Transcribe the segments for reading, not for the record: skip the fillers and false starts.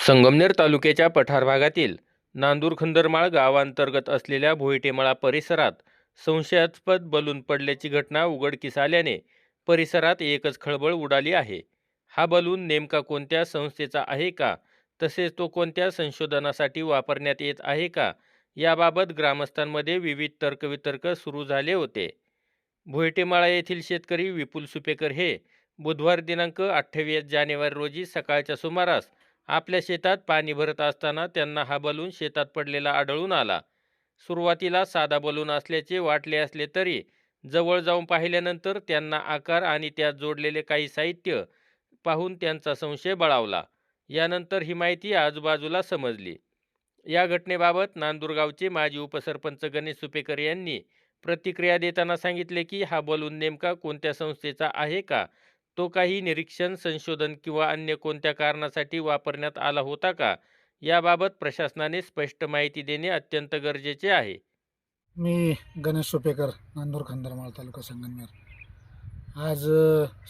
संगमनेर तालुक्याच्या पठार भागातील नांदूर-खंदरमाळ गावांतर्गत असलेल्या भोईटेमळा परिसरात संशयास्पद बलून पडल्याची घटना उघडकीस आल्याने परिसरात एकच खळबळ उडाली आहे. हा बलून नेमका कोणत्या संस्थेचा आहे का, तसेच तो कोणत्या संशोधनासाठी वापरण्यात येत आहे का, याबाबत ग्रामस्थांमध्ये विविध तर्कवितर्क सुरू झाले होते. भोईटेमाळा येथील शेतकरी विपुल सुपेकर हे बुधवार दिनांक 28 जानेवारी रोजी सकाळच्या सुमारास आपल्या शेतात पाणी भरत असताना त्यांना हा बलून शेतात पडलेला आढळून आला. सुरुवातीला साधा बलून असल्याचे वाटले असले तरी जवळ जाऊन पाहिल्यानंतर त्यांना आकार आणि त्यात जोडलेले काही साहित्य पाहून त्यांचा संशय बळावला. यानंतर ही माहिती आजूबाजूला समजली. या घटनेबाबत नांदूरगावचे माजी उपसरपंच गणेश सुपेकर यांनी प्रतिक्रिया देताना सांगितले की हा बलून नेमका कोणत्या संस्थेचा आहे का, तो काही निरीक्षण, संशोधन किंवा अन्य कोणत्या कारणासाठी वापरण्यात आला होता का, याबाबत प्रशासनाने स्पष्ट माहिती देणे अत्यंत गरजेचे आहे. मी गणेश सुपेकर, नांदूर खंदरमाळ, तालुका संगमनेर. आज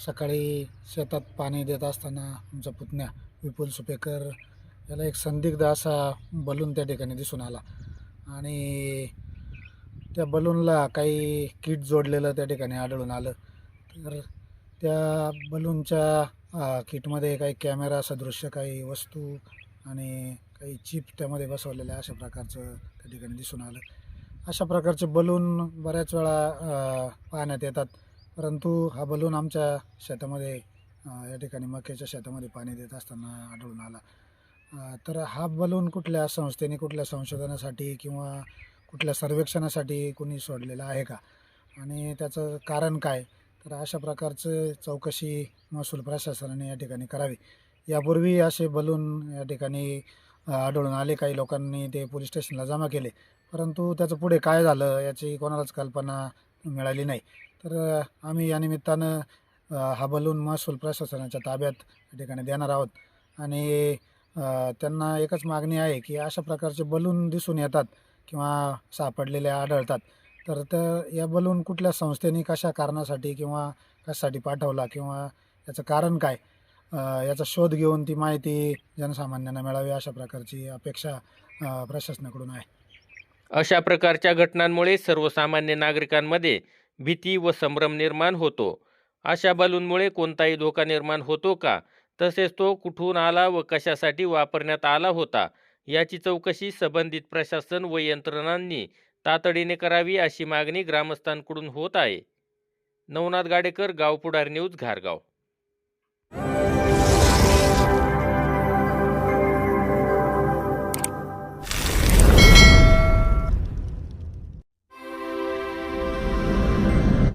सकाळी शेतात पाणी देत असताना आमचा पुतण्या विपुल सुपेकर याला एक संदिग्ध असा बलून त्या ठिकाणी दिसून आला आणि त्या बलूनला काही किट जोडलेलं त्या ठिकाणी आढळून आलं. तर त्या बलूनच्या किटमध्ये काही कॅमेरा सदृश्य काही वस्तू आणि काही चिप त्यामध्ये बसवलेल्या अशा प्रकारचं त्या ठिकाणी दिसून आलं. अशा प्रकारचे बलून बऱ्याच वेळा पाहण्यात येतात, परंतु हा बलून आमच्या शेतामध्ये या ठिकाणी मक्याच्या शेतामध्ये पाणी देत असताना आढळून आला. तर हा बलून कुठल्या संस्थेने, कुठल्या संशोधनासाठी किंवा कुठल्या सर्वेक्षणासाठी कोणी सोडलेला आहे का, आणि त्याचं कारण काय? तर अशा प्रकारचं चौकशी महसूल प्रशासनाने या ठिकाणी करावी. यापूर्वी असे बलून या ठिकाणी आढळून आले. काही लोकांनी ते पोलीस स्टेशनला जमा केले, परंतु त्याचं पुढे काय झालं याची कोणालाच कल्पना मिळाली नाही. तर आम्ही या निमित्तानं हा बलून महसूल प्रशासनाच्या ताब्यात या ठिकाणी देणार आहोत आणि त्यांना एकच मागणी आहे की अशा प्रकारचे बलून दिसून येतात किंवा सापडलेले आढळतात, तर या बलून कुठल्या संस्थेने कशा कारणासाठी किंवा कशासाठी पाठवला किंवा याचं कारण काय, याचा शोध घेऊन ती माहिती जनसामान्यांना मिळावी, अशा प्रकारची अपेक्षा प्रशासनाकडून आहे. अशा प्रकारच्या घटनांमुळे सर्वसामान्य नागरिकांमध्ये भीती व संभ्रम निर्माण होतो. अशा बलूनमुळे कोणताही धोका निर्माण होतो का, तसेच तो कुठून आला व कशासाठी वापरण्यात आला होता, याची चौकशी संबंधित प्रशासन व यंत्रणांनी तातडीने करावी, अशी मागणी ग्रामस्थांकडून होत आहे. नवनाथ गाडेकर, गाव पुढारी न्यूज, घारगाव.